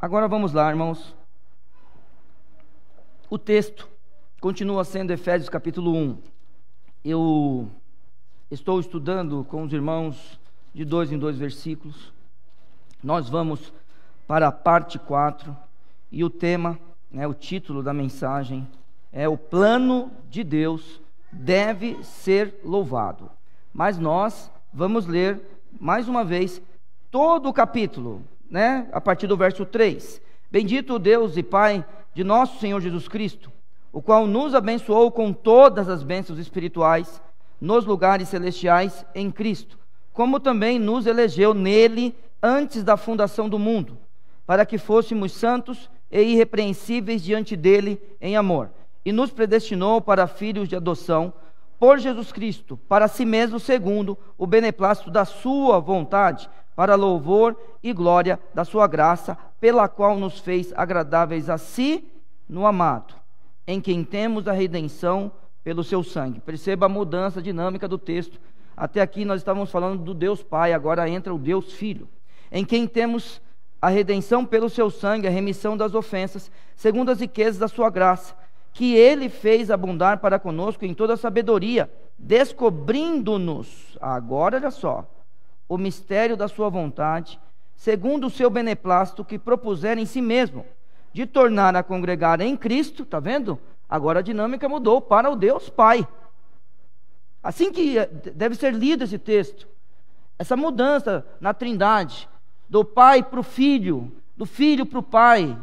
Agora vamos lá, irmãos. O texto continua sendo Efésios capítulo 1. Eu estou estudando com os irmãos de 2 em 2 versículos. Nós vamos para a parte 4 e o tema, o título da mensagem é: o plano de Deus deve ser louvado. Mas nós vamos ler mais uma vez todo o capítulo, a partir do verso 3. Bendito o Deus e Pai de nosso Senhor Jesus Cristo, o qual nos abençoou com todas as bênçãos espirituais nos lugares celestiais em Cristo, como também nos elegeu nele antes da fundação do mundo, para que fôssemos santos e irrepreensíveis diante dele em amor, e nos predestinou para filhos de adoção por Jesus Cristo, para si mesmo, segundo o beneplácito da sua vontade, para louvor e glória da sua graça, pela qual nos fez agradáveis a si no amado, em quem temos a redenção pelo seu sangue. Perceba a mudança dinâmica do texto. Até aqui nós estávamos falando do Deus Pai, agora entra o Deus Filho, em quem temos a redenção pelo seu sangue, a remissão das ofensas, segundo as riquezas da sua graça, que ele fez abundar para conosco em toda sabedoria, descobrindo-nos, agora olha só, o mistério da sua vontade, segundo o seu beneplácito que propuser em si mesmo, de tornar a congregar em Cristo, está vendo? Agora a dinâmica mudou para o Deus Pai. Assim que deve ser lido esse texto, essa mudança na Trindade, do Pai para o Filho, do Filho para o Pai.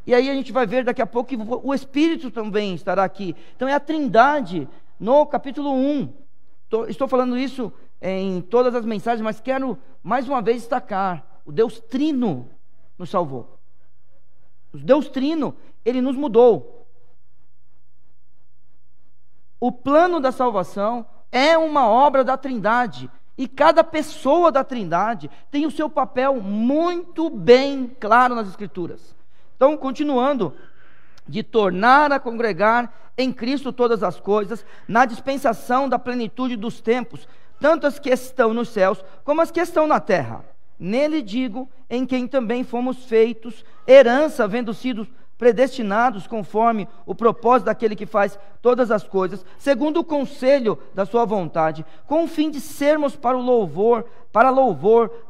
E aí a gente vai ver daqui a pouco que o Espírito também estará aqui. Então é a Trindade no capítulo 1. Estou falando isso em todas as mensagens, mas quero mais uma vez destacar: o Deus Trino nos salvou. O Deus Trino, Ele nos mudou. O plano da salvação é uma obra da Trindade, e cada pessoa da Trindade tem o seu papel muito bem claro nas Escrituras. Então, continuando, de tornar a congregar em Cristo todas as coisas, na dispensação da plenitude dos tempos, tanto as que estão nos céus, como as que estão na terra. Nele digo, em quem também fomos feitos herança, havendo sido predestinados conforme o propósito daquele que faz todas as coisas, segundo o conselho da sua vontade, com o fim de sermos para louvor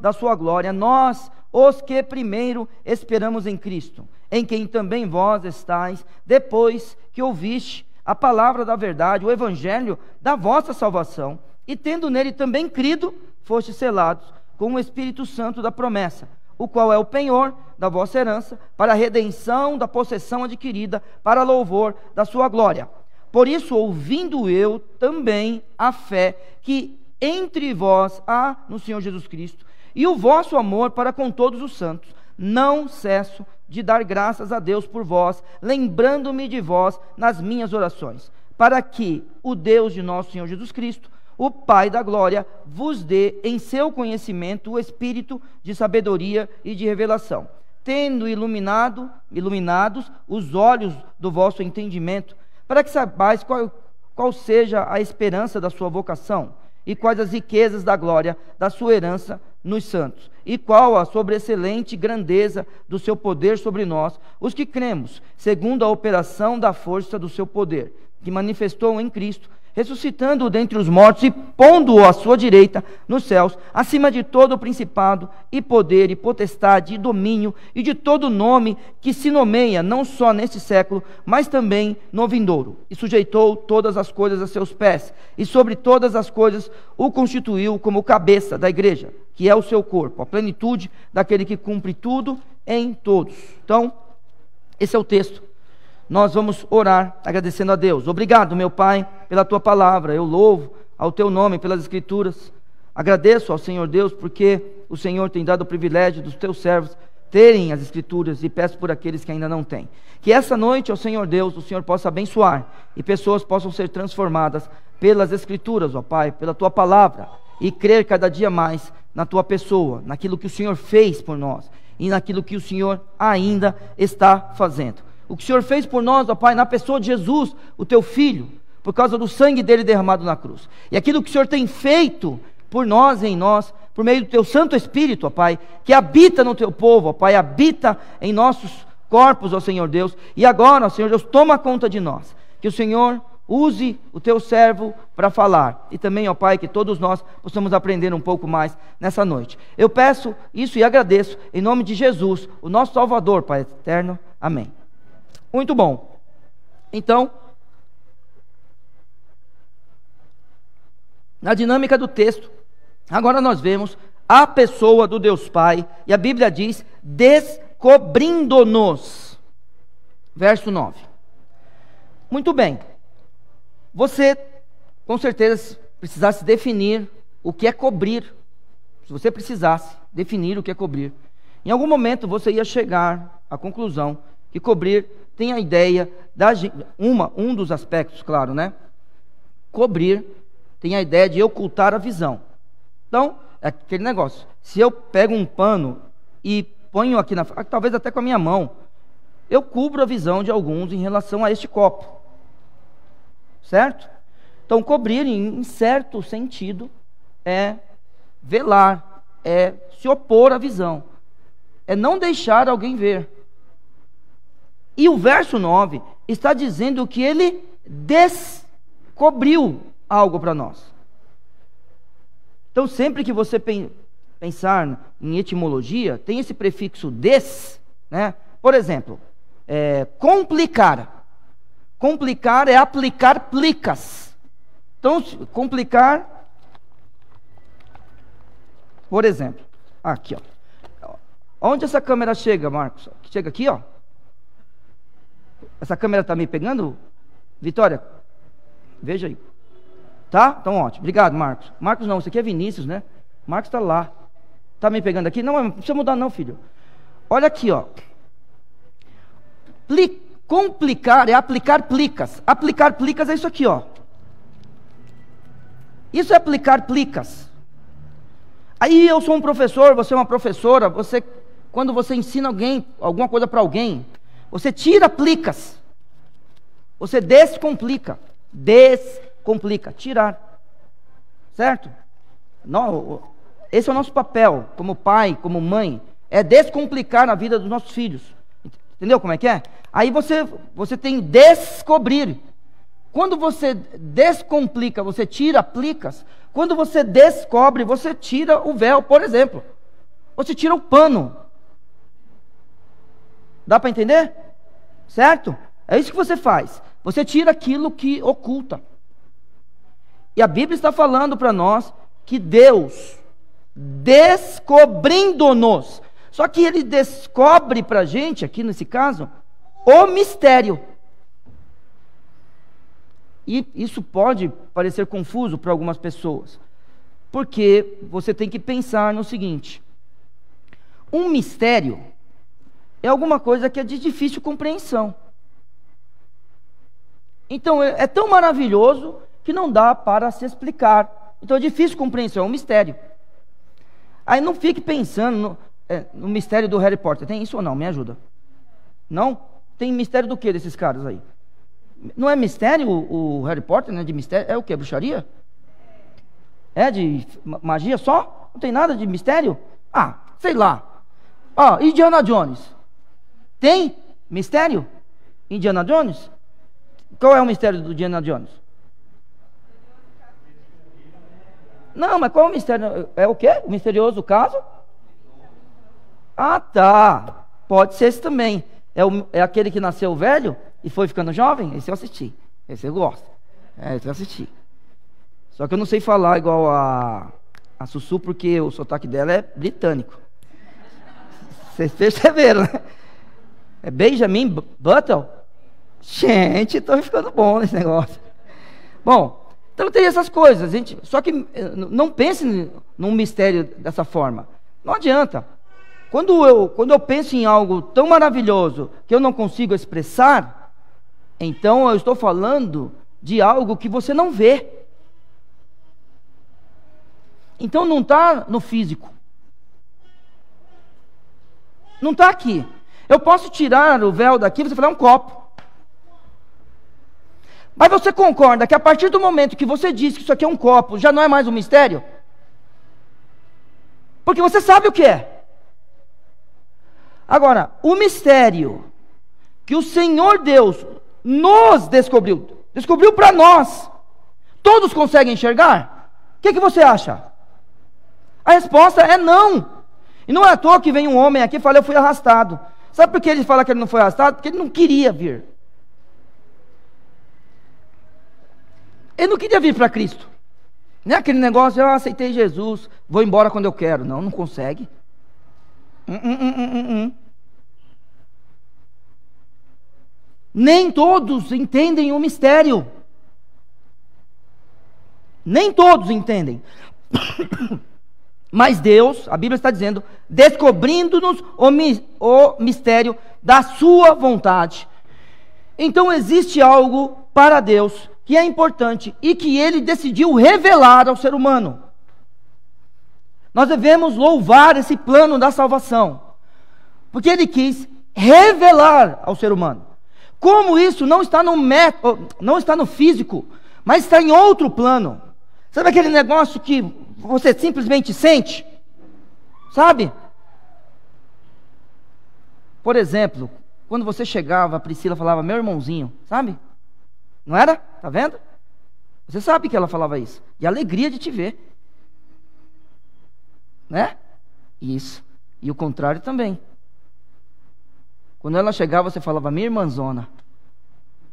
da sua glória, nós, os que primeiro esperamos em Cristo, em quem também vós estáis, depois que ouviste a palavra da verdade, o evangelho da vossa salvação, e tendo nele também crido, fostes selados com o Espírito Santo da promessa, o qual é o penhor da vossa herança, para a redenção da possessão adquirida, para louvor da sua glória. Por isso, ouvindo eu também a fé que entre vós há no Senhor Jesus Cristo, e o vosso amor para com todos os santos, não cesso de dar graças a Deus por vós, lembrando-me de vós nas minhas orações, para que o Deus de nosso Senhor Jesus Cristo, o Pai da glória, vos dê em seu conhecimento o espírito de sabedoria e de revelação, tendo iluminados os olhos do vosso entendimento, para que saibais qual seja a esperança da sua vocação, e quais as riquezas da glória da sua herança nos santos, e qual a sobreexcelente grandeza do seu poder sobre nós, os que cremos, segundo a operação da força do seu poder, que manifestou em Cristo, ressuscitando-o dentre os mortos e pondo-o à sua direita nos céus, acima de todo o principado e poder e potestade e domínio e de todo nome que se nomeia, não só neste século, mas também no vindouro. E sujeitou todas as coisas a seus pés, e sobre todas as coisas o constituiu como cabeça da igreja, que é o seu corpo, a plenitude daquele que cumpre tudo em todos. Então, esse é o texto. Nós vamos orar agradecendo a Deus. Obrigado, meu Pai, pela tua palavra. Eu louvo ao teu nome pelas Escrituras. Agradeço ao Senhor Deus porque o Senhor tem dado o privilégio dos teus servos terem as Escrituras, e peço por aqueles que ainda não têm. Que essa noite, ó Senhor Deus, o Senhor possa abençoar e pessoas possam ser transformadas pelas Escrituras, ó Pai, pela tua palavra, e crer cada dia mais na tua pessoa, naquilo que o Senhor fez por nós e naquilo que o Senhor ainda está fazendo. O que o Senhor fez por nós, ó Pai, na pessoa de Jesus, o teu Filho, por causa do sangue dele derramado na cruz. E aquilo que o Senhor tem feito por nós, em nós, por meio do teu Santo Espírito, ó Pai, que habita no teu povo, ó Pai, habita em nossos corpos, ó Senhor Deus, e agora, ó Senhor Deus, toma conta de nós, que o Senhor use o teu servo para falar, e também, ó Pai, que todos nós possamos aprender um pouco mais nessa noite. Eu peço isso e agradeço, em nome de Jesus, o nosso Salvador, Pai eterno, amém. Muito bom. Então, na dinâmica do texto, agora nós vemos a pessoa do Deus Pai, e a Bíblia diz, descobrindo-nos. Verso 9. Muito bem. Você, com certeza, precisasse definir o que é cobrir. Se você precisasse definir o que é cobrir, em algum momento você ia chegar à conclusão que cobrir tem a ideia, um dos aspectos, claro, né? Cobrir tem a ideia de ocultar a visão. Então, é aquele negócio. Se eu pego um pano e ponho aqui talvez até com a minha mão, eu cubro a visão de alguns em relação a este copo. Certo? Então, cobrir, em certo sentido, é velar, é se opor à visão, é não deixar alguém ver. E o verso 9 está dizendo que ele descobriu algo para nós. Então, sempre que você pensar em etimologia, tem esse prefixo des, né? Por exemplo, complicar. Complicar é aplicar plicas. Então, complicar, por exemplo, aqui, ó. Onde essa câmera chega, Marcos? Chega aqui, ó. Essa câmera está me pegando? Vitória, veja aí. Tá? Então, ótimo. Obrigado, Marcos. Marcos não, isso aqui é Vinícius, né? Marcos está lá. Está me pegando aqui? Não, não precisa mudar não, filho. Olha aqui, ó. Complicar é aplicar plicas. Aplicar plicas é isso aqui, ó. Isso é aplicar plicas. Aí eu sou um professor, você é uma professora, quando você ensina alguma coisa para alguém, você tira plicas. Você descomplica. Descomplica, tirar. Certo? Esse é o nosso papel, como pai, como mãe, é descomplicar a vida dos nossos filhos. Entendeu como é que é? Aí você tem descobrir. Quando você descomplica, você tira plicas. Quando você descobre, você tira o véu, por exemplo. Você tira o pano. Dá para entender? Certo? É isso que você faz. Você tira aquilo que oculta. E a Bíblia está falando para nós que Deus, descobrindo-nos, só que Ele descobre para a gente, aqui nesse caso, o mistério. E isso pode parecer confuso para algumas pessoas, porque você tem que pensar no seguinte: um mistério é alguma coisa que é de difícil compreensão. Então é tão maravilhoso que não dá para se explicar. Então é difícil compreensão, é um mistério. Aí não fique pensando no mistério do Harry Potter. Tem isso ou não? Me ajuda. Não? Tem mistério do que desses caras aí? Não é mistério o Harry Potter, né? De mistério. É o que? Bruxaria? É de magia só? Não tem nada de mistério? Ah, sei lá. Ah, Indiana Jones. Tem mistério? Indiana Jones? Qual é o mistério do Indiana Jones? Não, mas qual é o mistério? É o quê? O misterioso caso? Ah, tá. Pode ser esse também. É aquele que nasceu velho e foi ficando jovem? Esse eu assisti. Esse eu gosto. Esse eu assisti. Só que eu não sei falar igual a Sussu, porque o sotaque dela é britânico. Vocês perceberam, né? É Benjamin Button? Gente, estou ficando bom nesse negócio. Bom, então tem essas coisas. Só que não pense num mistério dessa forma. Não adianta. Quando eu penso em algo tão maravilhoso que eu não consigo expressar, então eu estou falando de algo que você não vê. Então não está no físico. Não está aqui. Eu posso tirar o véu daqui e você falar um copo. Mas você concorda que a partir do momento que você diz que isso aqui é um copo, já não é mais um mistério? Porque você sabe o que é. Agora, o mistério que o Senhor Deus nos descobriu para nós, todos conseguem enxergar? O que você acha? A resposta é não. E não é à toa que vem um homem aqui e fala: eu fui arrastado. Sabe por que ele fala que ele não foi arrastado? Porque ele não queria vir. Ele não queria vir para Cristo. Não é aquele negócio: eu aceitei Jesus, vou embora quando eu quero. Não consegue. Nem todos entendem o mistério. Nem todos entendem. Mas Deus, a Bíblia está dizendo, descobrindo-nos o mistério da sua vontade. Então existe algo para Deus que é importante e que Ele decidiu revelar ao ser humano. Nós devemos louvar esse plano da salvação, porque Ele quis revelar ao ser humano. Como isso não está não está no físico, mas está em outro plano. Sabe aquele negócio que você simplesmente sente? Sabe? Por exemplo, quando você chegava, a Priscila falava: meu irmãozinho, sabe? Não era? Tá vendo? Você sabe que ela falava isso. E a alegria de te ver. Né? Isso. E o contrário também. Quando ela chegava, você falava: minha irmãzona.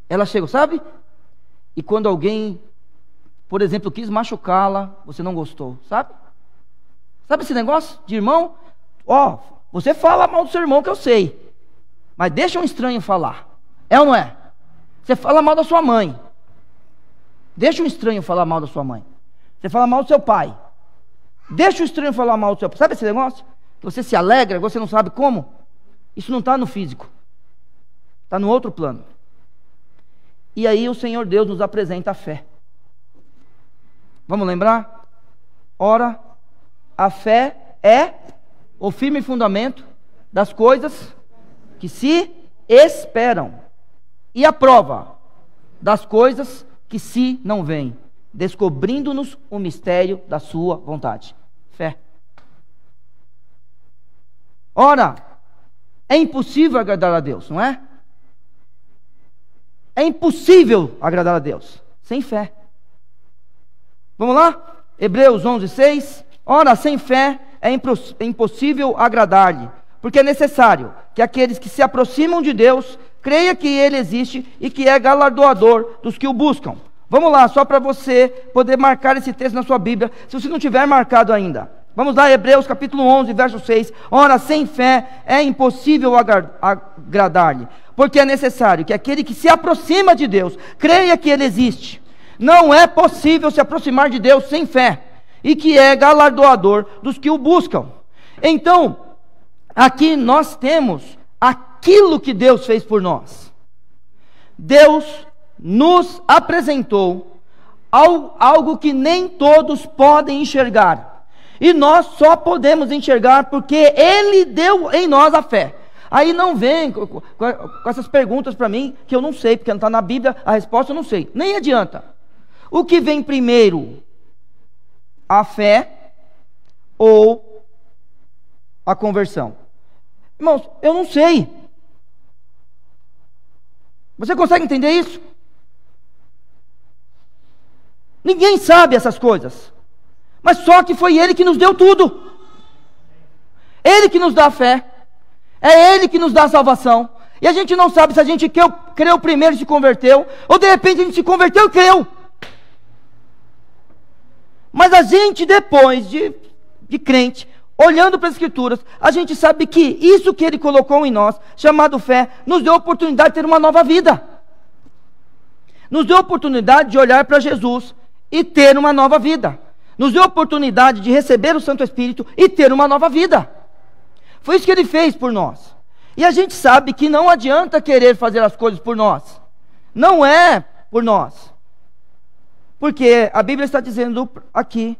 Ela chegou, sabe? E quando alguém, por exemplo, quis machucá-la, você não gostou, sabe? Sabe esse negócio de irmão? Ó, você fala mal do seu irmão, que eu sei, mas deixa um estranho falar. É ou não é? Você fala mal da sua mãe. Deixa um estranho falar mal da sua mãe. Você fala mal do seu pai. Deixa o estranho falar mal do seu pai. Sabe esse negócio? Você se alegra, você não sabe como? Isso não está no físico. Está no outro plano. E aí o Senhor Deus nos apresenta a fé. Vamos lembrar? Ora, a fé é o firme fundamento das coisas que se esperam, e a prova das coisas que se não veem, descobrindo-nos o mistério da sua vontade. Fé. Ora, é impossível agradar a Deus, não é? É impossível agradar a Deus sem fé. Vamos lá? Hebreus 11:6. Ora, sem fé é impossível agradar-lhe, porque é necessário que aqueles que se aproximam de Deus creia que Ele existe e que é galardoador dos que o buscam. Vamos lá, só para você poder marcar esse texto na sua Bíblia, se você não tiver marcado ainda. Vamos lá, Hebreus capítulo 11, verso 6. Ora, sem fé é impossível agradar-lhe, porque é necessário que aquele que se aproxima de Deus creia que Ele existe. Não é possível se aproximar de Deus sem fé, e que é galardoador dos que o buscam. Então, aqui nós temos aquilo que Deus fez por nós. Deus nos apresentou algo que nem todos podem enxergar. E nós só podemos enxergar porque Ele deu em nós a fé. Aí não vem com essas perguntas para mim, que eu não sei, porque não está na Bíblia, a resposta eu não sei. Nem adianta. O que vem primeiro? A fé ou a conversão? Irmãos, eu não sei. Você consegue entender isso? Ninguém sabe essas coisas. Mas só que foi Ele que nos deu tudo. Ele que nos dá a fé. É Ele que nos dá a salvação. E a gente não sabe se a gente creu primeiro e se converteu, ou de repente a gente se converteu e creu. Mas a gente, depois de crente, olhando para as Escrituras, a gente sabe que isso que Ele colocou em nós, chamado fé, nos deu a oportunidade de ter uma nova vida. Nos deu a oportunidade de olhar para Jesus e ter uma nova vida. Nos deu a oportunidade de receber o Santo Espírito e ter uma nova vida. Foi isso que Ele fez por nós. E a gente sabe que não adianta querer fazer as coisas por nós. Não é por nós. Porque a Bíblia está dizendo aqui,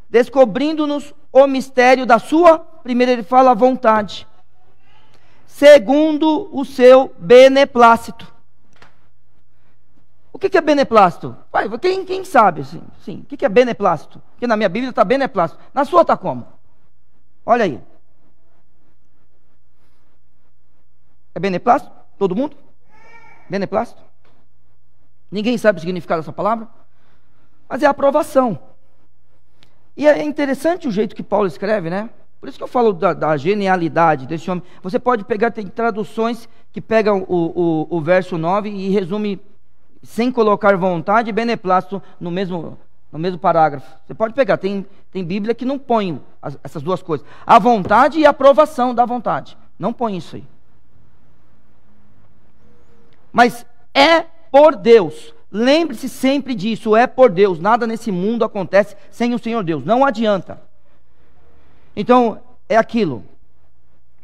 descobrindo-nos o mistério da sua, primeiro ele fala, vontade, segundo o seu beneplácito. O que é beneplácito? Quem sabe? Sim. O que é beneplácito? Porque na minha Bíblia está beneplácito. Na sua está como? Olha aí. É beneplácito? Todo mundo? Beneplácito? Ninguém sabe o significado dessa palavra? Mas é aprovação. E é interessante o jeito que Paulo escreve, né? Por isso que eu falo da genialidade desse homem. Você pode pegar, tem traduções que pegam o verso 9 e resume, sem colocar vontade e beneplácito no mesmo parágrafo. Você pode pegar, tem Bíblia que não põe essas duas coisas. A vontade e a aprovação da vontade. Não põe isso aí. Mas é por Deus. Lembre-se sempre disso, é por Deus. Nada nesse mundo acontece sem o Senhor Deus. Não adianta. Então, é aquilo.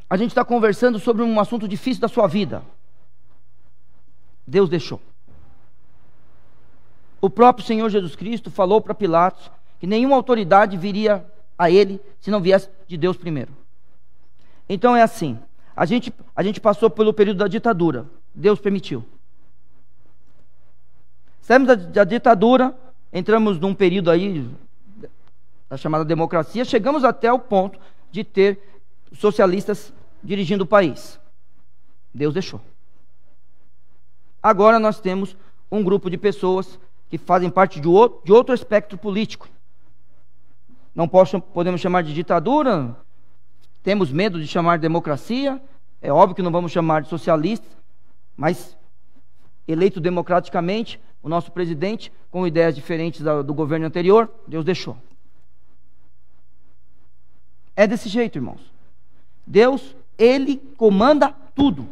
A gente está conversando sobre um assunto difícil da sua vida. Deus deixou. O próprio Senhor Jesus Cristo falou para Pilatos que nenhuma autoridade viria a ele se não viesse de Deus primeiro. Então é assim. A gente passou pelo período da ditadura. Deus permitiu. Saímos da ditadura, entramos num período aí da chamada democracia, chegamos até o ponto de ter socialistas dirigindo o país. Deus deixou. Agora nós temos um grupo de pessoas que fazem parte de outro espectro político. Não podemos chamar de ditadura, temos medo de chamar de democracia, é óbvio que não vamos chamar de socialistas, mas eleito democraticamente, o nosso presidente, com ideias diferentes do governo anterior, Deus deixou. É desse jeito, irmãos. Deus, Ele comanda tudo.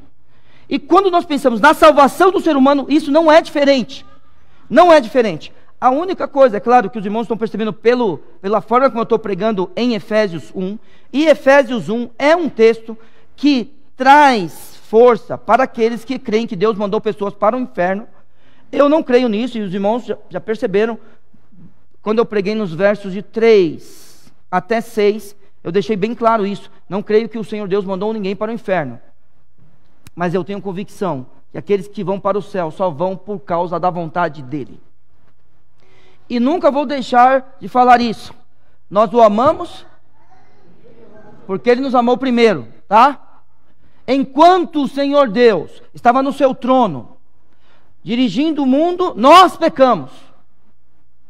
E quando nós pensamos na salvação do ser humano, isso não é diferente. Não é diferente. A única coisa, é claro, que os irmãos estão percebendo pela forma como eu estou pregando em Efésios 1, e Efésios 1 é um texto que traz força para aqueles que creem que Deus mandou pessoas para o inferno. Eu não creio nisso, e os irmãos já perceberam, quando eu preguei nos versos de 3 até 6, eu deixei bem claro isso. Não creio que o Senhor Deus mandou ninguém para o inferno. Mas eu tenho convicção que aqueles que vão para o céu só vão por causa da vontade dEle. E nunca vou deixar de falar isso. Nós o amamos porque Ele nos amou primeiro, tá? Enquanto o Senhor Deus estava no seu trono, dirigindo o mundo, nós pecamos.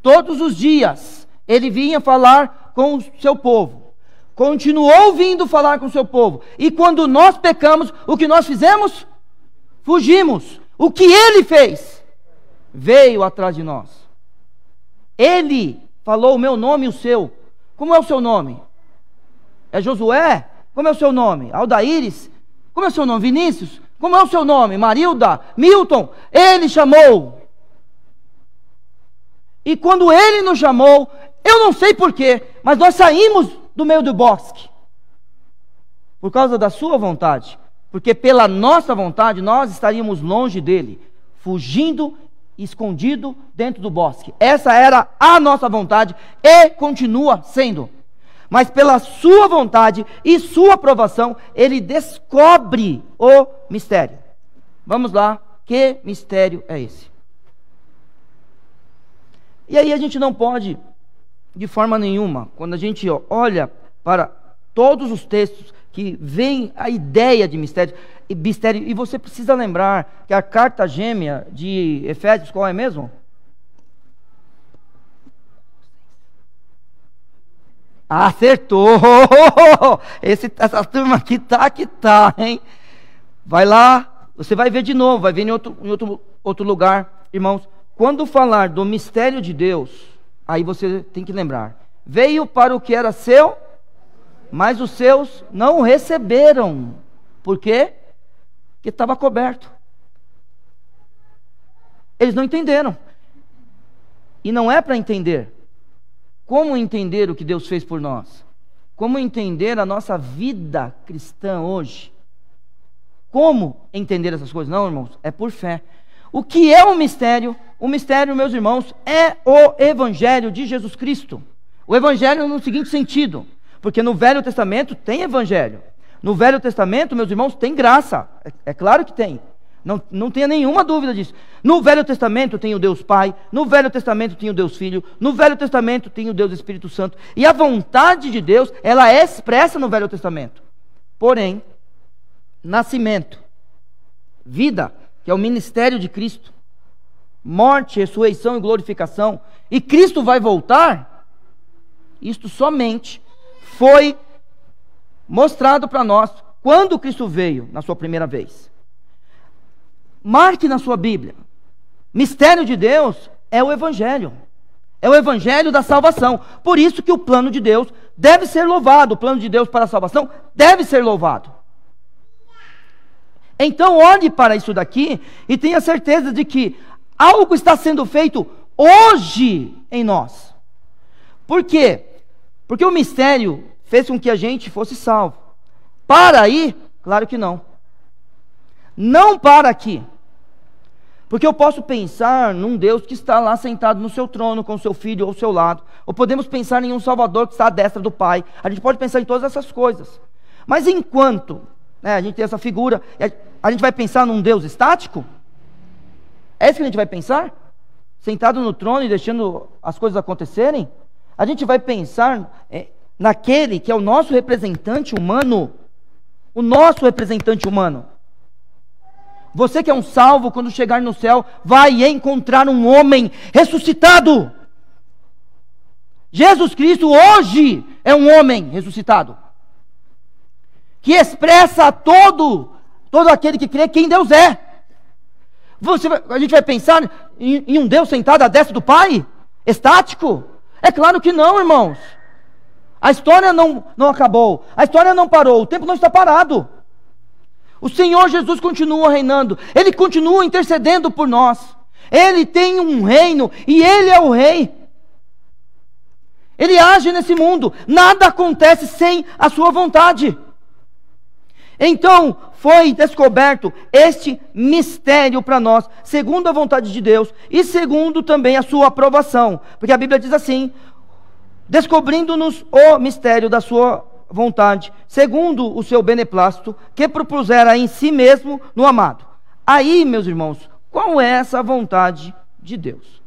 Todos os dias Ele vinha falar com o seu povo. Continuou vindo falar com o seu povo. E quando nós pecamos, o que nós fizemos? Fugimos. O que Ele fez? Veio atrás de nós. Ele falou o meu nome e o seu. Como é o seu nome? É Josué? Como é o seu nome? Aldaíris? Como é o seu nome? Vinícius? Como é o seu nome? Marilda? Milton? Ele chamou. E quando Ele nos chamou, eu não sei porquê, mas nós saímos do meio do bosque. Por causa da sua vontade. Porque pela nossa vontade, nós estaríamos longe dEle. Fugindo, escondido dentro do bosque. Essa era a nossa vontade e continua sendo. Mas pela sua vontade e sua aprovação, Ele descobre o mistério. Vamos lá, que mistério é esse? E aí a gente não pode, de forma nenhuma, quando a gente olha para todos os textos que vem a ideia de mistério, e você precisa lembrar que a carta gêmea de Efésios, qual é mesmo? Acertou! Essa turma aqui tá, hein? Vai lá, você vai ver de novo, vai ver em outro lugar. Irmãos, quando falar do mistério de Deus, aí você tem que lembrar. Veio para o que era seu, mas os seus não receberam. Por quê? Porque estava coberto. Eles não entenderam. E não é para entender. Como entender o que Deus fez por nós? Como entender a nossa vida cristã hoje? Como entender essas coisas? Não, irmãos, é por fé. O que é um mistério? O mistério, meus irmãos, é o Evangelho de Jesus Cristo. O Evangelho no seguinte sentido, porque no Velho Testamento tem Evangelho. No Velho Testamento, meus irmãos, tem graça. É claro que tem. Não tenha nenhuma dúvida disso. No Velho Testamento tem o Deus Pai, no Velho Testamento tem o Deus Filho, no Velho Testamento tem o Deus Espírito Santo. E a vontade de Deus, ela é expressa no Velho Testamento. Porém, nascimento, vida, que é o ministério de Cristo, morte, ressurreição e glorificação, e Cristo vai voltar, isto somente foi mostrado para nós quando Cristo veio na sua primeira vez. Marque na sua Bíblia, mistério de Deus é o Evangelho. É o Evangelho da salvação. Por isso que o plano de Deus deve ser louvado. O plano de Deus para a salvação deve ser louvado. Então olhe para isso daqui e tenha certeza de que algo está sendo feito hoje em nós. Por quê? Porque o mistério fez com que a gente fosse salvo. Para aí? Claro que não. Não para aqui. Porque eu posso pensar num Deus que está lá sentado no seu trono, com seu filho ao seu lado. Ou podemos pensar em um Salvador que está à destra do Pai. A gente pode pensar em todas essas coisas. Mas enquanto a gente tem essa figura, a gente vai pensar num Deus estático? É isso que a gente vai pensar? Sentado no trono e deixando as coisas acontecerem? A gente vai pensar naquele que é o nosso representante humano. O nosso representante humano. Você que é um salvo, quando chegar no céu, vai encontrar um homem ressuscitado. Jesus Cristo hoje é um homem ressuscitado. Que expressa a todo aquele que crê quem Deus é. A gente vai pensar em um Deus sentado à destra do Pai? Estático? É claro que não, irmãos. A história não acabou. A história não parou. O tempo não está parado. O Senhor Jesus continua reinando. Ele continua intercedendo por nós. Ele tem um reino e Ele é o rei. Ele age nesse mundo. Nada acontece sem a sua vontade. Então, foi descoberto este mistério para nós, segundo a vontade de Deus e segundo também a sua aprovação. Porque a Bíblia diz assim: descobrindo-nos o mistério da sua vontade, segundo o seu beneplácito, que propusera em si mesmo no amado. Aí, meus irmãos, qual é essa vontade de Deus?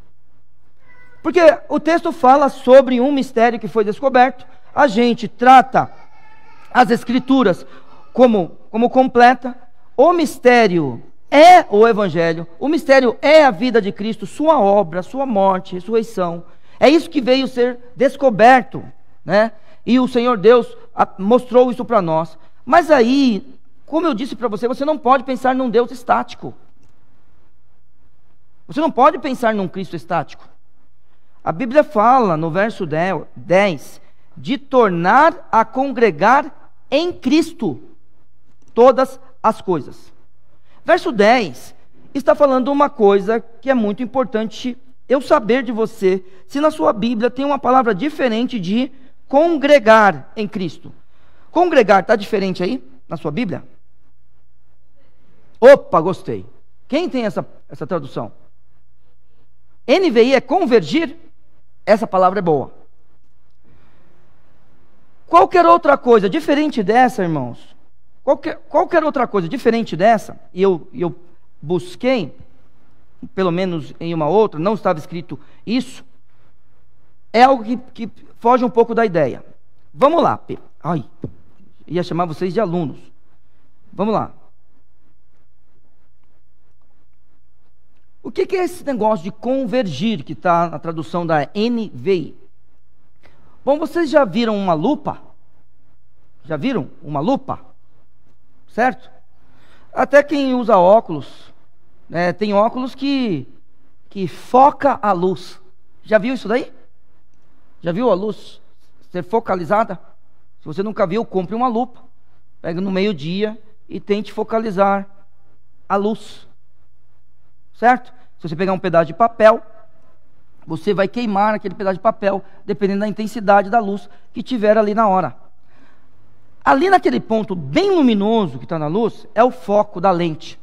Porque o texto fala sobre um mistério que foi descoberto. A gente trata as Escrituras como completa. O mistério é o Evangelho, o mistério é a vida de Cristo, sua obra, sua morte, ressurreição. É isso que veio ser descoberto, né? E o Senhor Deus mostrou isso para nós. Mas aí, como eu disse para você, você não pode pensar num Deus estático. Você não pode pensar num Cristo estático. A Bíblia fala no verso 10 de tornar a congregar em Cristo todas as coisas. Verso 10 está falando uma coisa que é muito importante eu saber de você, se na sua Bíblia tem uma palavra diferente de congregar em Cristo. Congregar está diferente aí na sua Bíblia? Opa, gostei. Quem tem essa tradução? NVI é convergir? Essa palavra é boa. Qualquer outra coisa diferente dessa, irmãos, qualquer outra coisa diferente dessa, e eu busquei, pelo menos em uma outra, não estava escrito isso, é algo que foge um pouco da ideia. Vamos lá. Ai, ia chamar vocês de alunos. Vamos lá. O que é esse negócio de convergir, que está na tradução da NVI? Bom, vocês já viram uma lupa? Já viram uma lupa? Certo? Até quem usa óculos, tem óculos que foca a luz. Já viu isso daí? Já viu a luz ser focalizada? Se você nunca viu, compre uma lupa. Pega no meio-dia e tente focalizar a luz. Certo? Se você pegar um pedaço de papel, você vai queimar aquele pedaço de papel, dependendo da intensidade da luz que tiver ali na hora. Ali naquele ponto bem luminoso que está na luz, é o foco da lente.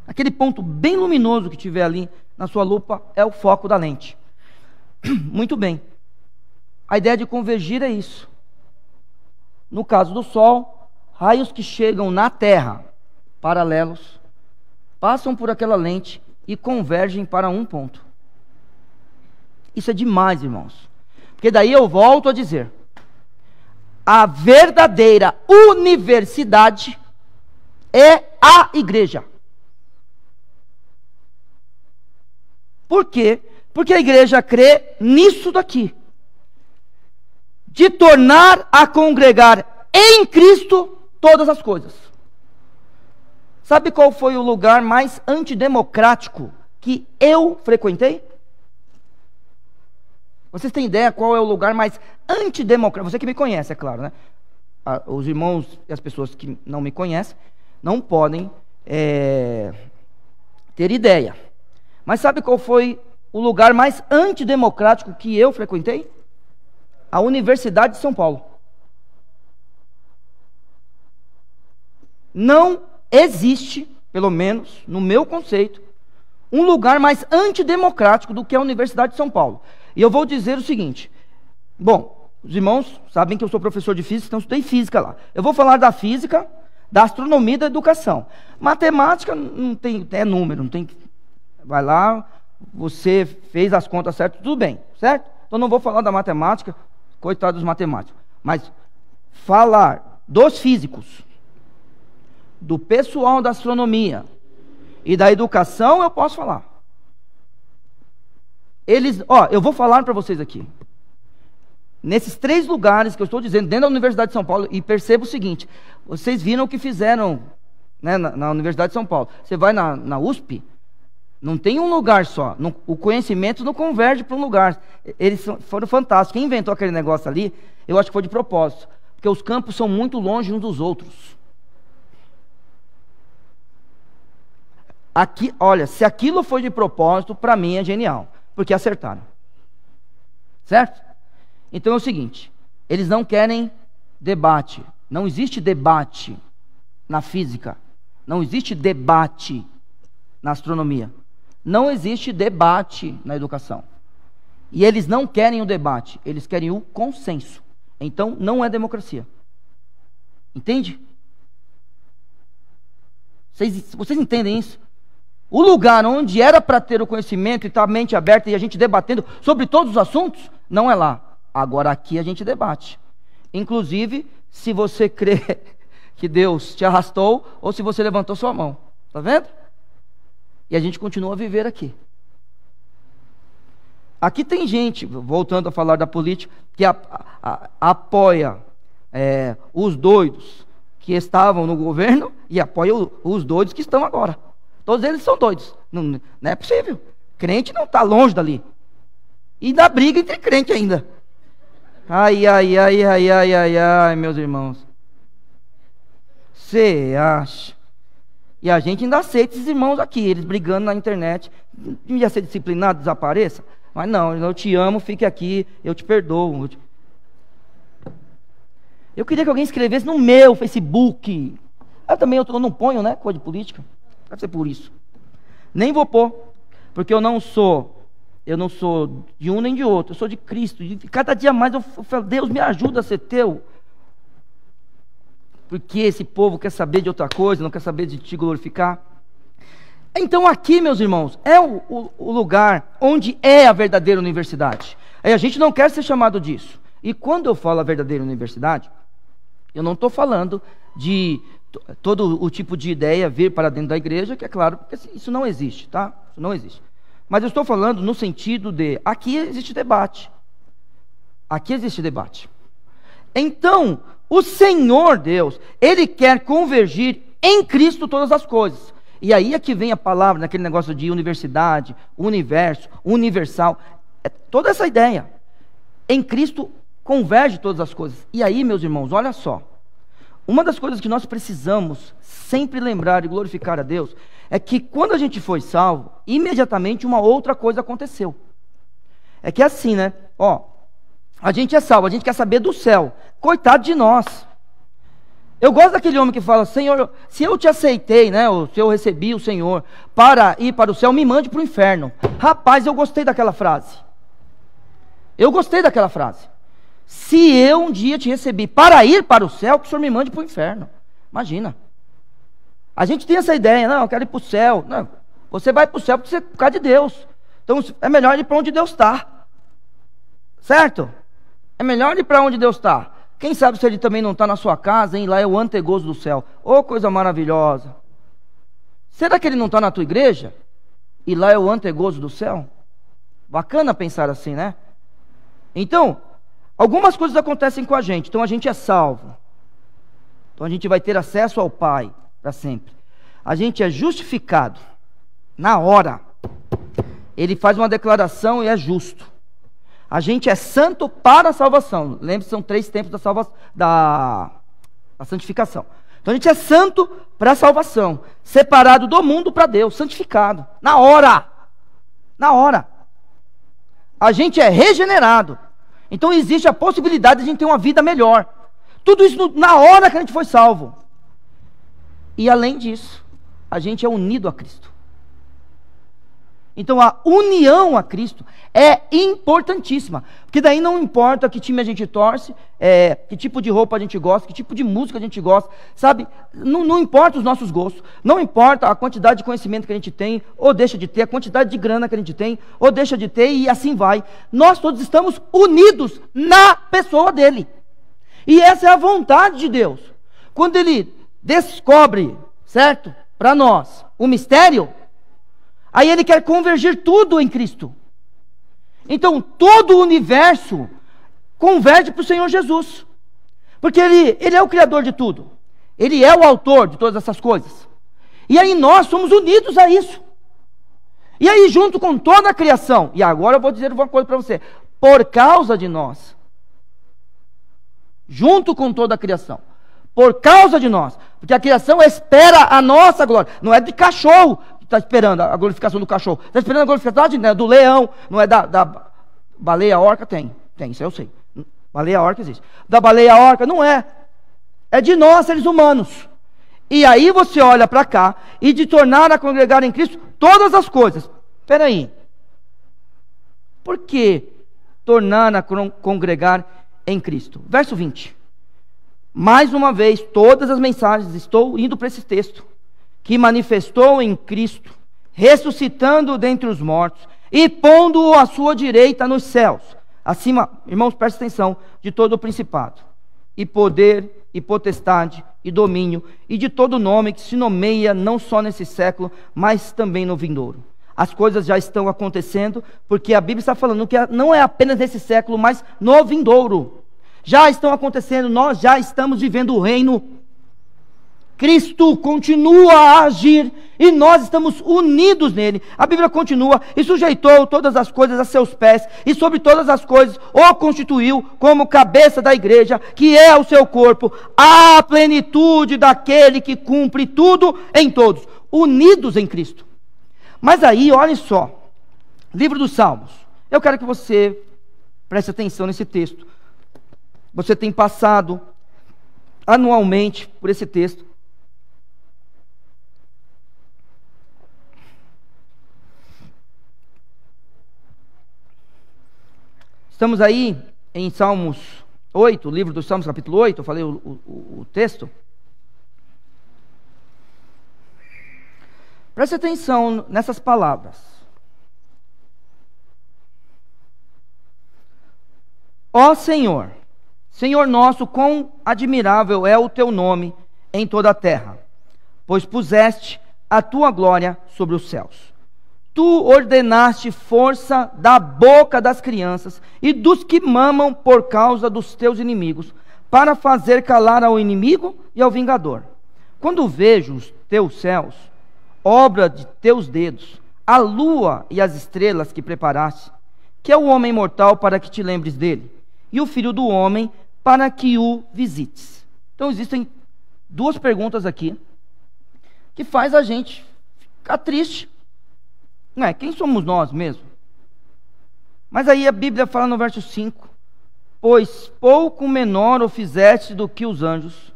Aquele ponto bem luminoso que tiver ali na sua lupa, é o foco da lente. Muito bem. A ideia de convergir é isso. No caso do Sol, raios que chegam na Terra, paralelos, passam por aquela lente e convergem para um ponto. Isso é demais, irmãos. Porque daí eu volto a dizer, a verdadeira universidade é a igreja. Por quê? Porque a igreja crê nisso daqui, de tornar a congregar em Cristo todas as coisas. Sabe qual foi o lugar mais antidemocrático que eu frequentei? Vocês têm ideia qual é o lugar mais antidemocrático? Você que me conhece, é claro, né? Os irmãos e as pessoas que não me conhecem não podem ter ideia. Mas sabe qual foi o lugar mais antidemocrático que eu frequentei? A Universidade de São Paulo. Não existe, pelo menos no meu conceito, um lugar mais antidemocrático do que a Universidade de São Paulo. E eu vou dizer o seguinte, bom, os irmãos sabem que eu sou professor de física, então eu estudei física lá. Eu vou falar da física, da astronomia e da educação. Matemática não tem, é número, não tem, vai lá, você fez as contas certas, tudo bem, certo? Então não vou falar da matemática, coitado dos matemáticos, mas falar dos físicos, do pessoal da astronomia e da educação eu posso falar. Eu vou falar para vocês aqui. Nesses 3 lugares que eu estou dizendo, dentro da Universidade de São Paulo, e perceba o seguinte, vocês viram o que fizeram, né, na Universidade de São Paulo. Você vai na USP, não tem um lugar só, o conhecimento não converge para um lugar. Eles foram fantásticos. Quem inventou aquele negócio ali, eu acho que foi de propósito, porque os campos são muito longe uns dos outros. Aqui, olha, se aquilo foi de propósito, para mim é genial, porque acertaram. Certo? Então é o seguinte, eles não querem debate. Não existe debate na física. Não existe debate na astronomia. Não existe debate na educação. E eles não querem o debate, eles querem o consenso. Então não é democracia. Entende? Vocês entendem isso? O lugar onde era para ter o conhecimento e estar a mente aberta e a gente debatendo sobre todos os assuntos, não é lá. Agora aqui a gente debate. Inclusive, se você crê que Deus te arrastou ou se você levantou sua mão. Está vendo? E a gente continua a viver aqui. Aqui tem gente, voltando a falar da política, que apoia os doidos que estavam no governo e apoia os doidos que estão agora. Todos eles são doidos. Não é possível. Crente não está longe dali. E dá briga entre crente ainda. Ai, meus irmãos. Você acha? E a gente ainda aceita esses irmãos aqui, eles brigando na internet. Devia ser disciplinado, desapareça. Mas não, eu te amo, fique aqui, eu te perdoo. Eu queria que alguém escrevesse no meu Facebook. Eu também não ponho, né, coisa de política. Deve ser por isso. Nem vou pôr, porque eu não sou de um nem de outro, eu sou de Cristo. E cada dia mais eu falo, Deus me ajuda a ser teu. Porque esse povo quer saber de outra coisa, não quer saber de te glorificar. Então aqui, meus irmãos, é o lugar onde é a verdadeira universidade. Aí a gente não quer ser chamado disso. E quando eu falo a verdadeira universidade, eu não estou falando de todo o tipo de ideia vir para dentro da igreja, que é claro, porque isso não existe, tá? Isso não existe. Mas eu estou falando no sentido de, aqui existe debate. Aqui existe debate. Então, o Senhor Deus, Ele quer convergir em Cristo todas as coisas. E aí é que vem a palavra, naquele negócio de universidade, universo, universal. É toda essa ideia. Em Cristo converge todas as coisas. E aí, meus irmãos, olha só. Uma das coisas que nós precisamos sempre lembrar e glorificar a Deus é que quando a gente foi salvo, imediatamente uma outra coisa aconteceu. É que é assim, né? A gente é salvo, a gente quer saber do céu. Coitado de nós. Eu gosto daquele homem que fala, Senhor, se eu te aceitei, né? Ou se eu recebi o Senhor para ir para o céu, me mande para o inferno. Rapaz, eu gostei daquela frase. Eu gostei daquela frase. Se eu um dia te recebi para ir para o céu, que o Senhor me mande para o inferno. Imagina. A gente tem essa ideia, não, eu quero ir para o céu. Não, você vai para o céu porque você é por causa de Deus. Então é melhor ir para onde Deus está. Certo? É melhor ir para onde Deus está. Quem sabe se ele também não está na sua casa, hein? Lá é o antegozo do céu. Oh, coisa maravilhosa. Será que ele não está na tua igreja? E lá é o antegozo do céu? Bacana pensar assim, né? Então, algumas coisas acontecem com a gente. Então a gente é salvo. Então a gente vai ter acesso ao Pai para sempre. A gente é justificado na hora. Ele faz uma declaração e é justo. A gente é santo para a salvação. Lembre-se, são 3 tempos da santificação. Então a gente é santo para a salvação. Separado do mundo para Deus, santificado. Na hora. Na hora. A gente é regenerado. Então existe a possibilidade de a gente ter uma vida melhor. Tudo isso na hora que a gente foi salvo. E além disso, a gente é unido a Cristo. Então a união a Cristo é importantíssima. Porque daí não importa que time a gente torce, que tipo de roupa a gente gosta, que tipo de música a gente gosta, sabe? Não importa os nossos gostos, não importa a quantidade de conhecimento que a gente tem, ou deixa de ter, a quantidade de grana que a gente tem, ou deixa de ter, e assim vai. Nós todos estamos unidos na pessoa dele. E essa é a vontade de Deus. Quando ele descobre, certo? Para nós, o mistério, aí ele quer convergir tudo em Cristo. Então todo o universo converge para o Senhor Jesus. Porque ele é o criador de tudo. Ele é o autor de todas essas coisas. E aí nós somos unidos a isso. E aí junto com toda a criação. E agora eu vou dizer uma coisa para você. Por causa de nós. Junto com toda a criação. Por causa de nós. Porque a criação espera a nossa glória. Não é de cachorro. Está esperando a glorificação do cachorro. Está esperando a glorificação do leão. Não é da baleia orca? Tem, isso eu sei. Baleia orca existe. Da baleia orca? Não é. É de nós, seres humanos. E aí você olha para cá, e de tornar a congregar em Cristo todas as coisas. Espera aí. Por que tornar a congregar em Cristo? Verso 20. Mais uma vez, todas as mensagens, estou indo para esse texto, que manifestou em Cristo, ressuscitando dentre os mortos, e pondo-o à sua direita nos céus, acima, irmãos, prestem atenção, de todo o principado, e poder, e potestade, e domínio, e de todo nome que se nomeia não só nesse século, mas também no vindouro. As coisas já estão acontecendo, porque a Bíblia está falando que não é apenas nesse século, mas no vindouro. Já estão acontecendo, nós já estamos vivendo o reino. Cristo continua a agir e nós estamos unidos nele. A Bíblia continua: e sujeitou todas as coisas a seus pés, e sobre todas as coisas o constituiu como cabeça da igreja, que é o seu corpo, a plenitude daquele que cumpre tudo em todos, unidos em Cristo. Mas aí, olha só, livro dos Salmos. Eu quero que você preste atenção nesse texto. Você tem passado anualmente por esse texto. Estamos aí em Salmos 8, livro dos Salmos, capítulo 8, eu falei o texto. Preste atenção nessas palavras. Ó Senhor, Senhor nosso, quão admirável é o teu nome em toda a terra, pois puseste a tua glória sobre os céus. Tu ordenaste força da boca das crianças e dos que mamam por causa dos teus inimigos, para fazer calar ao inimigo e ao vingador. Quando vejo os teus céus, obra de teus dedos, a lua e as estrelas que preparaste, que é o homem mortal para que te lembres dele, e o filho do homem para que o visites. Então existem duas perguntas aqui que faz a gente ficar triste. Não é? Quem somos nós mesmo? Mas aí a Bíblia fala no verso 5: pois pouco menor o fizeste do que os anjos,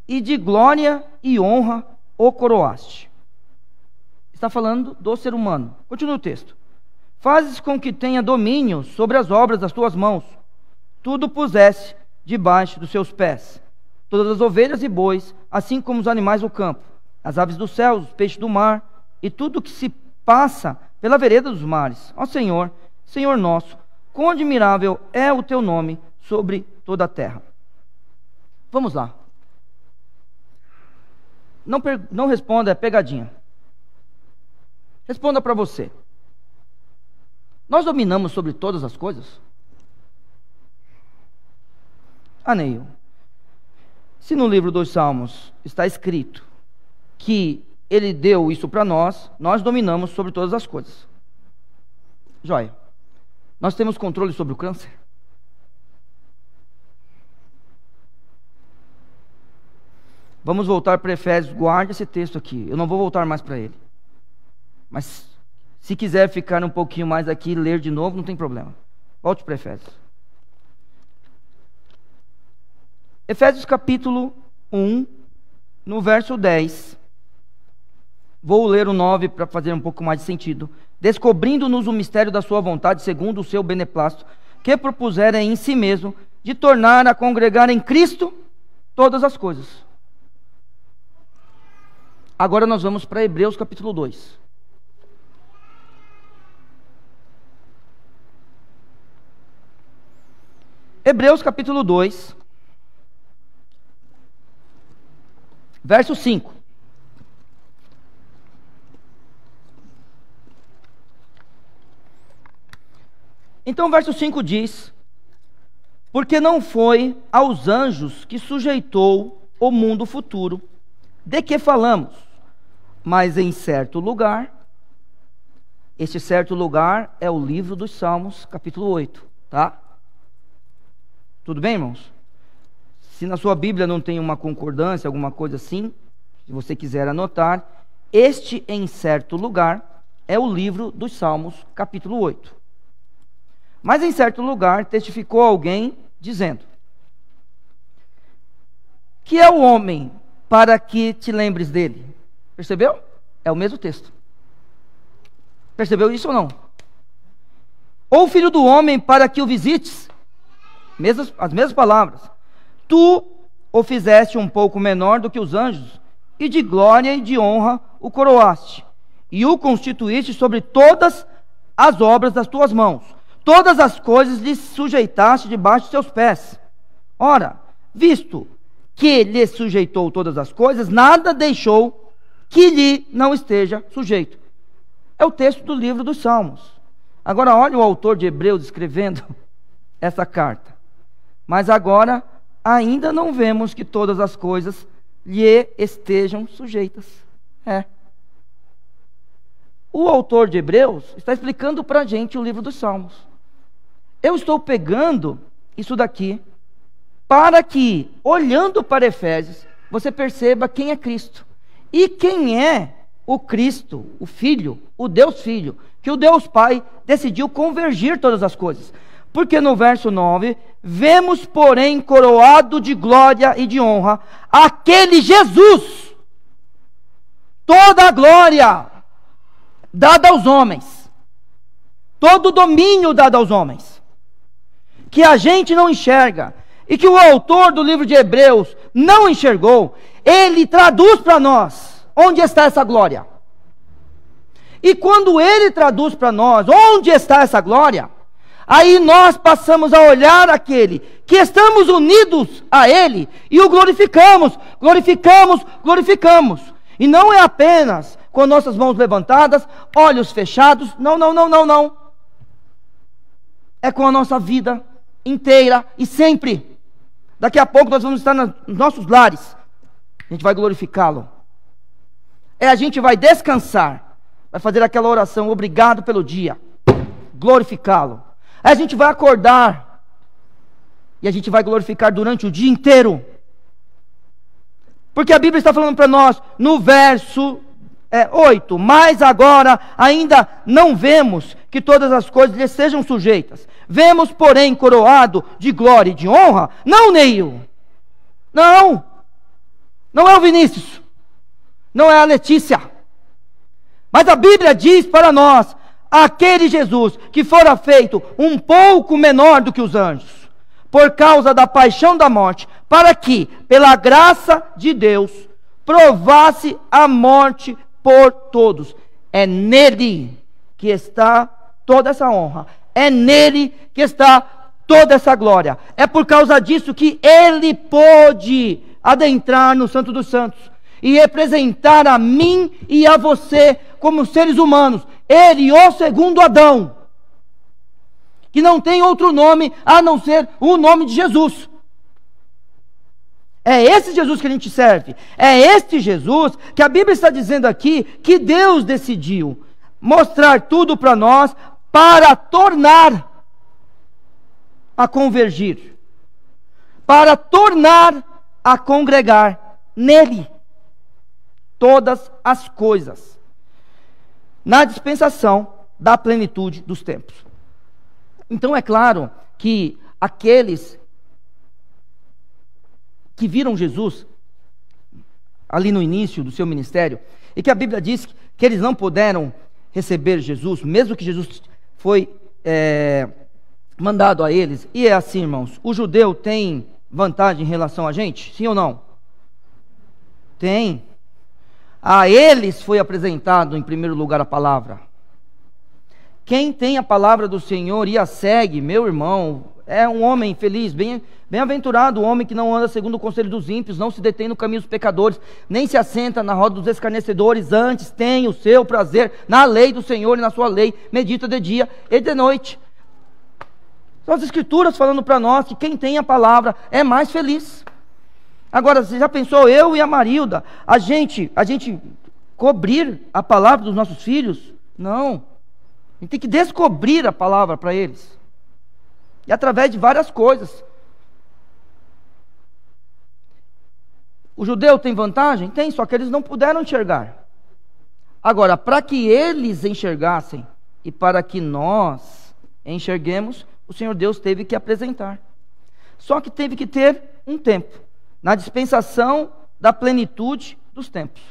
e de glória e honra o coroaste. Está falando do ser humano. Continua o texto. Fazes com que tenha domínio sobre as obras das tuas mãos. Tudo puseste debaixo dos seus pés. Todas as ovelhas e bois, assim como os animais do campo, as aves do céu, os peixes do mar, e tudo que se passa pela vereda dos mares. Ó Senhor, Senhor nosso, quão admirável é o teu nome sobre toda a terra. Vamos lá. Não responda, é pegadinha. Responda para você. Nós dominamos sobre todas as coisas? Neil, se no livro dos Salmos está escrito que ele deu isso para nós, nós dominamos sobre todas as coisas. Joia. Nós temos controle sobre o câncer? Vamos voltar para Efésios, guarde esse texto aqui. Eu não vou voltar mais para ele. Mas se quiser ficar um pouquinho mais aqui e ler de novo, não tem problema. Volte para Efésios. Efésios capítulo 1, no verso 10. Vou ler o 9 para fazer um pouco mais de sentido. Descobrindo-nos o mistério da sua vontade, segundo o seu beneplácito, que propusera em si mesmo, de tornar a congregar em Cristo todas as coisas. Agora nós vamos para Hebreus capítulo 2. Hebreus capítulo 2, verso 5. Então o verso 5 diz: porque não foi aos anjos que sujeitou o mundo futuro, de que falamos, mas em certo lugar. Este certo lugar é o livro dos Salmos, capítulo 8, tá? Tudo bem, irmãos? Se na sua Bíblia não tem uma concordância, alguma coisa assim, se você quiser anotar, este em certo lugar é o livro dos Salmos, capítulo 8. Mas em certo lugar testificou alguém dizendo: que é o homem para que te lembres dele? Percebeu? É o mesmo texto. Percebeu isso ou não? Ou filho do homem para que o visites? As mesmas palavras. Tu o fizeste um pouco menor do que os anjos, e de glória e de honra o coroaste, e o constituíste sobre todas as obras das tuas mãos. Todas as coisas lhe sujeitaste debaixo de seus pés. Ora, visto que lhe sujeitou todas as coisas, nada deixou que lhe não esteja sujeito. É o texto do livro dos Salmos. Agora olha o autor de Hebreus escrevendo essa carta. Mas agora ainda não vemos que todas as coisas lhe estejam sujeitas. O autor de Hebreus está explicando para a gente o livro dos Salmos. Eu estou pegando isso daqui para que, olhando para Efésios, você perceba quem é Cristo. E quem é o Cristo, o Filho, o Deus Filho, que o Deus Pai decidiu convergir todas as coisas. Porque no verso 9, vemos, porém, coroado de glória e de honra, aquele Jesus, toda a glória dada aos homens, todo o domínio dado aos homens, que a gente não enxerga, e que o autor do livro de Hebreus não enxergou, ele traduz para nós onde está essa glória. E quando ele traduz para nós onde está essa glória, aí nós passamos a olhar aquele que estamos unidos a ele e o glorificamos, glorificamos, glorificamos. E não é apenas com nossas mãos levantadas, olhos fechados, não. É com a nossa vida inteira e sempre. Daqui a pouco nós vamos estar nos nossos lares, a gente vai glorificá-lo. A gente vai descansar, vai fazer aquela oração, obrigado pelo dia, glorificá-lo. Aí a gente vai acordar e a gente vai glorificar durante o dia inteiro. Porque a Bíblia está falando para nós no verso 8: mas agora ainda não vemos que todas as coisas lhe sejam sujeitas. Vemos, porém, coroado de glória e de honra. Não, Neil. Não é o Vinícius. Não é a Letícia. Mas a Bíblia diz para nós: aquele Jesus que fora feito um pouco menor do que os anjos, por causa da paixão da morte, para que, pela graça de Deus, provasse a morte por todos. É nele que está toda essa honra. É nele que está toda essa glória. É por causa disso que ele pôde adentrar no Santo dos Santos e representar a mim e a você como seres humanos. Ele, o segundo Adão, que não tem outro nome a não ser o nome de Jesus. É esse Jesus que a gente serve. É este Jesus que a Bíblia está dizendo aqui que Deus decidiu mostrar tudo para nós para tornar a convergir, para tornar a congregar nele todas as coisas, na dispensação da plenitude dos tempos. Então é claro que aqueles que viram Jesus ali no início do seu ministério, e que a Bíblia diz que eles não puderam receber Jesus, mesmo que Jesus foi mandado a eles. E é assim, irmãos, o judeu tem vantagem em relação a gente? Sim ou não? Tem. A eles foi apresentado em primeiro lugar a palavra. Quem tem a palavra do Senhor e a segue, meu irmão, é um homem feliz, bem-aventurado o homem que não anda segundo o conselho dos ímpios, não se detém no caminho dos pecadores, nem se assenta na roda dos escarnecedores, antes tem o seu prazer na lei do Senhor e na sua lei, medita de dia e de noite. São as Escrituras falando para nós que quem tem a palavra é mais feliz. Agora, você já pensou, eu e a Marilda, a gente cobrir a palavra dos nossos filhos? Não. A gente tem que descobrir a palavra para eles. E através de várias coisas. O judeu tem vantagem? Tem, só que eles não puderam enxergar. Agora, para que eles enxergassem e para que nós enxerguemos, o Senhor Deus teve que apresentar. Só que teve que ter um tempo, na dispensação da plenitude dos tempos.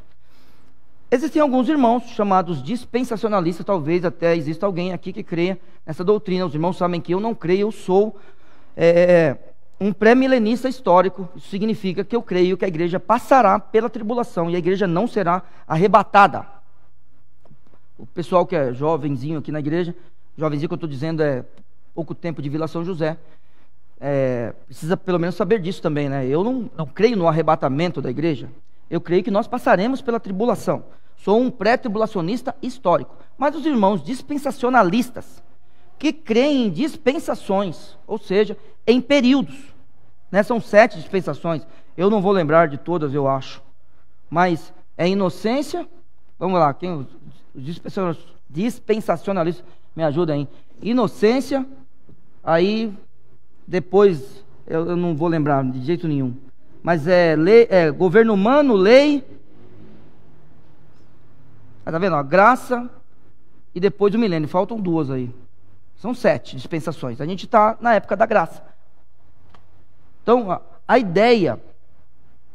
Existem alguns irmãos chamados dispensacionalistas, talvez até exista alguém aqui que creia nessa doutrina. Os irmãos sabem que eu não creio, eu sou um pré-milenista histórico. Isso significa que eu creio que a igreja passará pela tribulação e a igreja não será arrebatada. O pessoal que é jovenzinho aqui na igreja, jovenzinho que eu estou dizendo é pouco tempo de Vila São José, precisa pelo menos saber disso também, né? Eu não creio no arrebatamento da igreja. Eu creio que nós passaremos pela tribulação. Sou um pré-tribulacionista histórico. Mas os irmãos dispensacionalistas, que creem em dispensações, ou seja, em períodos, né? São 7 dispensações. Eu não vou lembrar de todas, eu acho. Mas é inocência. Vamos lá, quem os dispensacionalistas me ajuda aí. Inocência, aí depois eu não vou lembrar de jeito nenhum. Mas governo humano, lei, tá vendo? Graça e depois o milênio. Faltam 2 aí. São 7 dispensações. A gente está na época da graça. Então, a ideia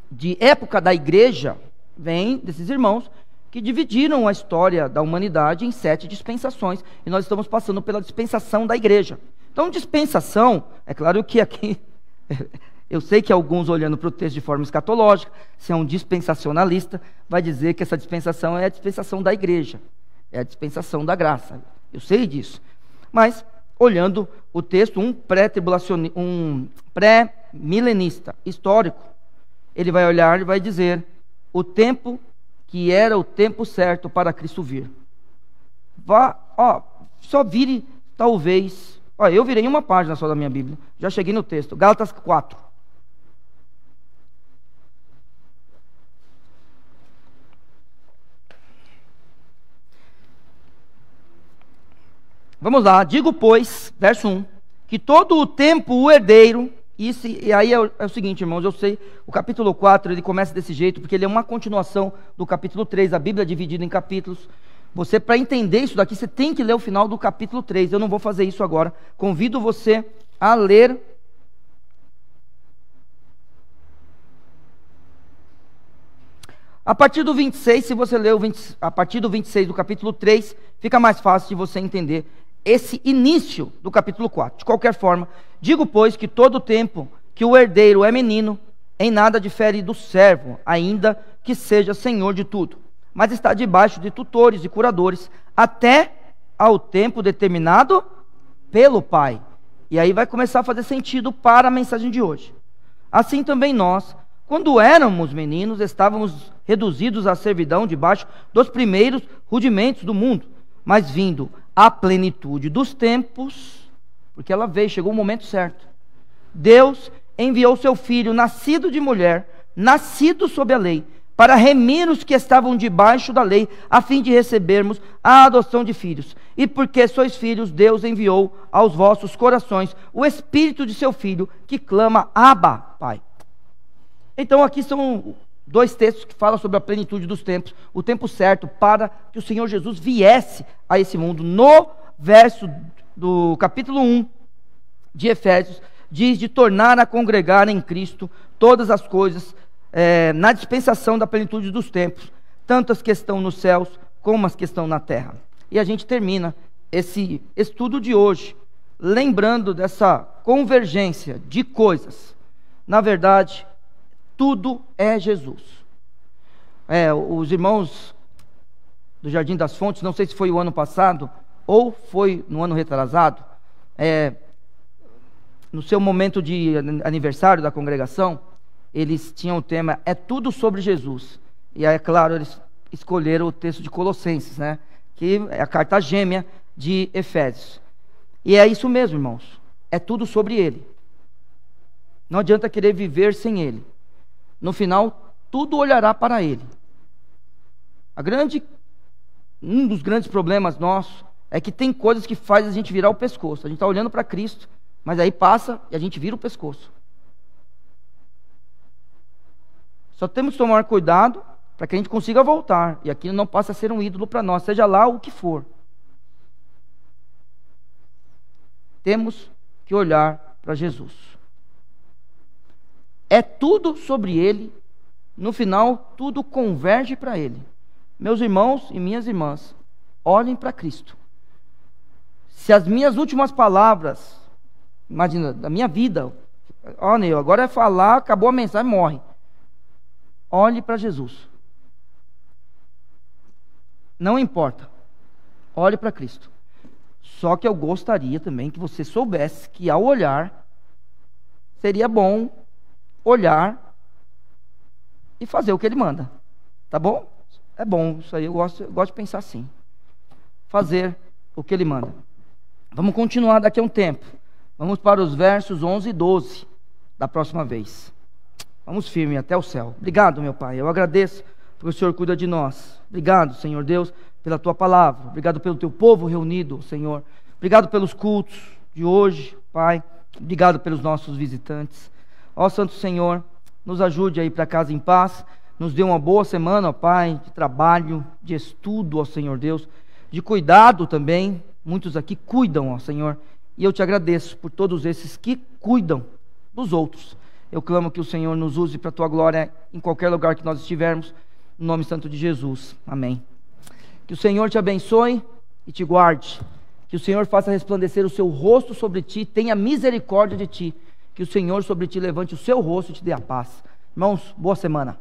de época da igreja vem desses irmãos que dividiram a história da humanidade em 7 dispensações. E nós estamos passando pela dispensação da igreja. Então, dispensação, é claro que aqui... Eu sei que alguns, olhando para o texto de forma escatológica, se é um dispensacionalista, vai dizer que essa dispensação é a dispensação da igreja, é a dispensação da graça. Eu sei disso. Mas, olhando o texto, um pré-milenista histórico, ele vai olhar e vai dizer o tempo que era o tempo certo para Cristo vir. Só vire, talvez... eu virei uma página só da minha Bíblia, já cheguei no texto, Gálatas 4. Vamos lá, digo pois, verso 1, que todo o tempo o herdeiro, e aí é o seguinte, irmãos, eu sei, o capítulo 4 ele começa desse jeito, porque ele é uma continuação do capítulo 3, a Bíblia é dividida em capítulos. Você, para entender isso daqui, você tem que ler o final do capítulo 3, eu não vou fazer isso agora, convido você a ler a partir do 26, se você ler a partir do 26 do capítulo 3, fica mais fácil de você entender esse início do capítulo 4. De qualquer forma, digo, pois, que todo o tempo que o herdeiro é menino, em nada difere do servo, ainda que seja senhor de tudo, mas está debaixo de tutores e curadores, até ao tempo determinado pelo Pai. E aí vai começar a fazer sentido para a mensagem de hoje. Assim também nós, quando éramos meninos, estávamos reduzidos à servidão debaixo dos primeiros rudimentos do mundo, mas vindo à plenitude dos tempos, porque ela veio, chegou o momento certo, Deus enviou seu Filho, nascido de mulher, nascido sob a lei, para remir os que estavam debaixo da lei, a fim de recebermos a adoção de filhos. E porque sois filhos, Deus enviou aos vossos corações o Espírito de seu Filho, que clama, Abba, Pai. Então aqui são dois textos que falam sobre a plenitude dos tempos, o tempo certo para que o Senhor Jesus viesse a esse mundo. No verso do capítulo 1 de Efésios, diz de tornar a congregar em Cristo todas as coisas, na dispensação da plenitude dos tempos, tanto as que estão nos céus como as que estão na terra. E a gente termina esse estudo de hoje lembrando dessa convergência de coisas. Na verdade, tudo é Jesus. Os irmãos do Jardim das Fontes, não sei se foi o ano passado ou foi no ano retrasado, no seu momento de aniversário da congregação, eles tinham o tema, é tudo sobre Jesus. E aí, é claro, eles escolheram o texto de Colossenses, né? Que é a carta gêmea de Efésios. E é isso mesmo, irmãos. É tudo sobre Ele. Não adianta querer viver sem Ele. No final, tudo olhará para Ele. Um dos grandes problemas nossos é que tem coisas que fazem a gente virar o pescoço. A gente está olhando para Cristo, mas aí passa e a gente vira o pescoço. Só temos que tomar cuidado para que a gente consiga voltar. E aquilo não passe a ser um ídolo para nós, seja lá o que for. Temos que olhar para Jesus. É tudo sobre Ele. No final, tudo converge para Ele. Meus irmãos e minhas irmãs, olhem para Cristo. Se as minhas últimas palavras, imagina, da minha vida, olha, agora é falar, acabou a mensagem, morre. Olhe para Jesus. Não importa. Olhe para Cristo. Só que eu gostaria também que você soubesse que ao olhar, seria bom olhar e fazer o que Ele manda. Tá bom? É bom, isso aí eu gosto de pensar assim. Fazer o que Ele manda. Vamos continuar daqui a um tempo. Vamos para os versos 11 e 12 da próxima vez. Vamos firme até o céu. Obrigado, meu Pai. Eu agradeço porque o Senhor cuida de nós. Obrigado, Senhor Deus, pela Tua palavra. Obrigado pelo Teu povo reunido, Senhor. Obrigado pelos cultos de hoje, Pai. Obrigado pelos nossos visitantes. Ó Santo Senhor, nos ajude a ir para casa em paz. Nos dê uma boa semana, ó Pai, de trabalho, de estudo, ó Senhor Deus, de cuidado também. Muitos aqui cuidam, ó Senhor. E eu te agradeço por todos esses que cuidam dos outros. Eu clamo que o Senhor nos use para a Tua glória em qualquer lugar que nós estivermos, no nome santo de Jesus. Amém. Que o Senhor te abençoe e te guarde. Que o Senhor faça resplandecer o seu rosto sobre ti, tenha misericórdia de ti. Que o Senhor sobre ti levante o seu rosto e te dê a paz. Irmãos, boa semana.